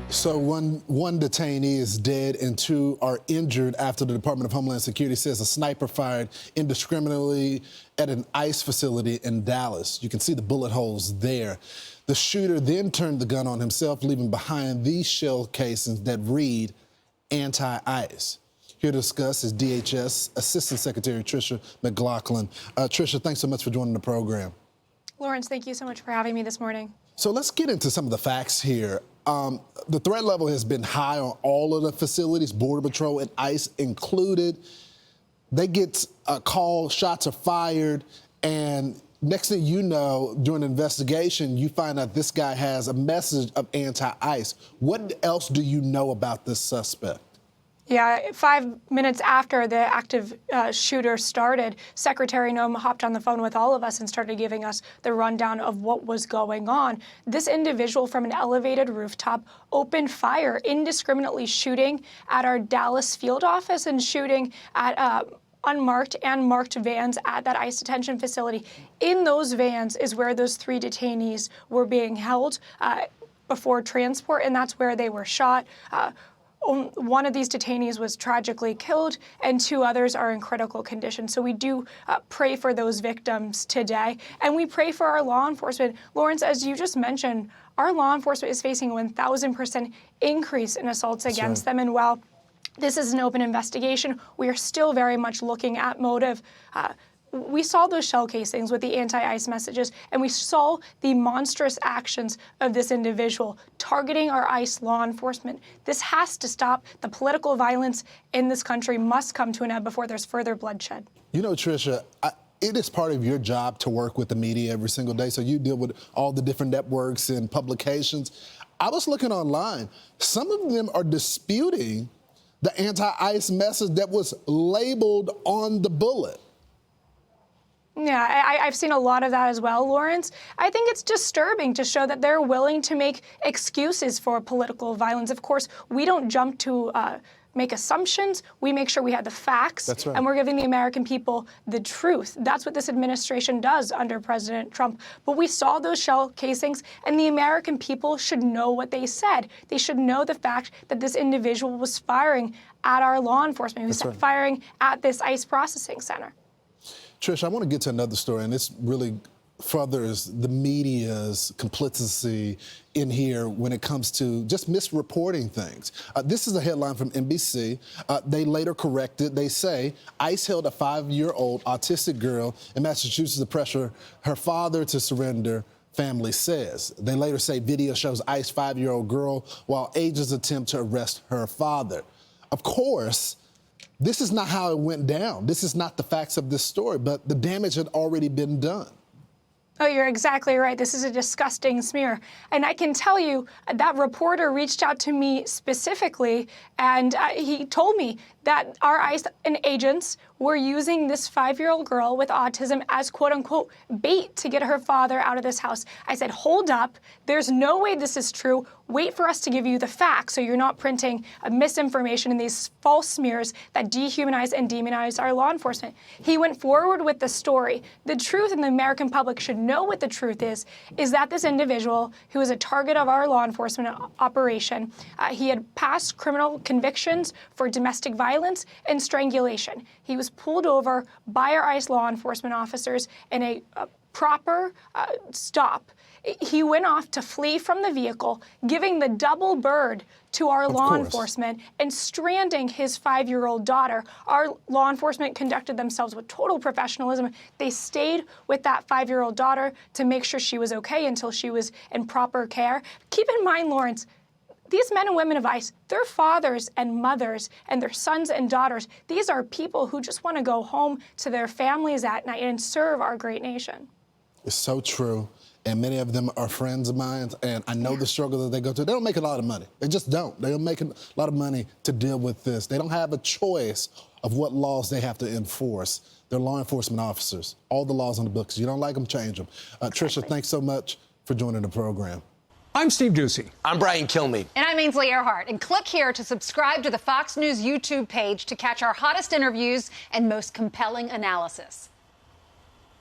So one detainee is dead and two are injured after the Department of Homeland Security says a sniper fired indiscriminately at an ICE facility in Dallas. You can see the bullet holes there. The shooter then turned the gun on himself, leaving behind these shell casings that read anti-ICE. Here to discuss is DHS Assistant Secretary Tricia McLaughlin. Tricia, thanks so much for joining the program. Lawrence, thank you so much for having me this morning. So let's get into some of the facts here. The threat level has been high on all of the facilities, Border Patrol and ICE included. They get a call, shots are fired, and next thing you know, during an investigation, you find out this guy has a message of anti-ICE. What else do you know about this suspect? Yeah, 5 minutes after the active shooter started, Secretary Noem hopped on the phone with all of us and started giving us the rundown of what was going on. This individual from an elevated rooftop opened fire, indiscriminately shooting at our Dallas field office and shooting at unmarked and marked vans at that ICE detention facility. In those vans is where those 3 detainees were being held before transport, and that's where they were shot. One of these detainees was tragically killed, and 2 others are in critical condition. So we do pray for those victims today, and we pray for our law enforcement. Lawrence, as you just mentioned, our law enforcement is facing a 1,000% increase in assaults against them. And while this is an open investigation, we are still very much looking at motive. We saw those shell casings with the anti-ICE messages, and we saw the monstrous actions of this individual targeting our ICE law enforcement. This has to stop. The political violence in this country must come to an end before there's further bloodshed. You know, Tricia, it is part of your job to work with the media every single day, so you deal with all the different networks and publications. I was looking online. Some of them are disputing the anti-ICE message that was labeled on the bullet. Yeah, I've seen a lot of that as well, Lawrence. I think it's disturbing to show that they're willing to make excuses for political violence. Of course, we don't jump to make assumptions. We make sure we have the facts. That's right. And we're giving the American people the truth. That's what this administration does under President Trump. But we saw those shell casings, and the American people should know what they said. They should know the fact that this individual was firing at our law enforcement. He was firing at this ICE processing center. Trish, I want to get to another story, and this really furthers the media's complicity in here when it comes to just misreporting things. This is a headline from NBC. They later corrected. They say ICE held a 5-year-old autistic girl in Massachusetts to pressure her father to surrender, family says. They later say video shows ICE 5-year-old girl while agents attempt to arrest her father. Of course, this is not how it went down. This is not the facts of this story, but the damage had already been done. Oh, you're exactly right. This is a disgusting smear. And I can tell you that reporter reached out to me specifically, and he told me that our ICE and agents were using this 5-year-old girl with autism as quote-unquote bait to get her father out of this house. I said, hold up. There's no way this is true. Wait for us to give you the facts so you're not printing misinformation and these false smears that dehumanize and demonize our law enforcement. He went forward with the story. The truth, and the American public should know what the truth is that this individual who is a target of our law enforcement operation, he had past criminal convictions for domestic violence and strangulation. He was pulled over by our ICE law enforcement officers in a proper stop. He went off to flee from the vehicle, giving the double bird to our law enforcement and stranding his 5-year-old daughter. Our law enforcement conducted themselves with total professionalism. They stayed with that 5-year-old daughter to make sure she was okay until she was in proper care. Keep in mind, Lawrence, these men and women of ICE, they're fathers and mothers and their sons and daughters. These are people who just want to go home to their families at night and serve our great nation. It's so true. And many of them are friends of mine, and I know the struggle that they go through. They don't make a lot of money. They just don't. They don't make a lot of money to deal with this. They don't have a choice of what laws they have to enforce. They're law enforcement officers. All the laws on the books. You don't like them, change them. Tricia, thanks so much for joining the program. I'm Steve Ducey. I'm Brian Kilmeade. And I'm Ainsley Earhart. And click here to subscribe to the Fox News YouTube page to catch our hottest interviews and most compelling analysis.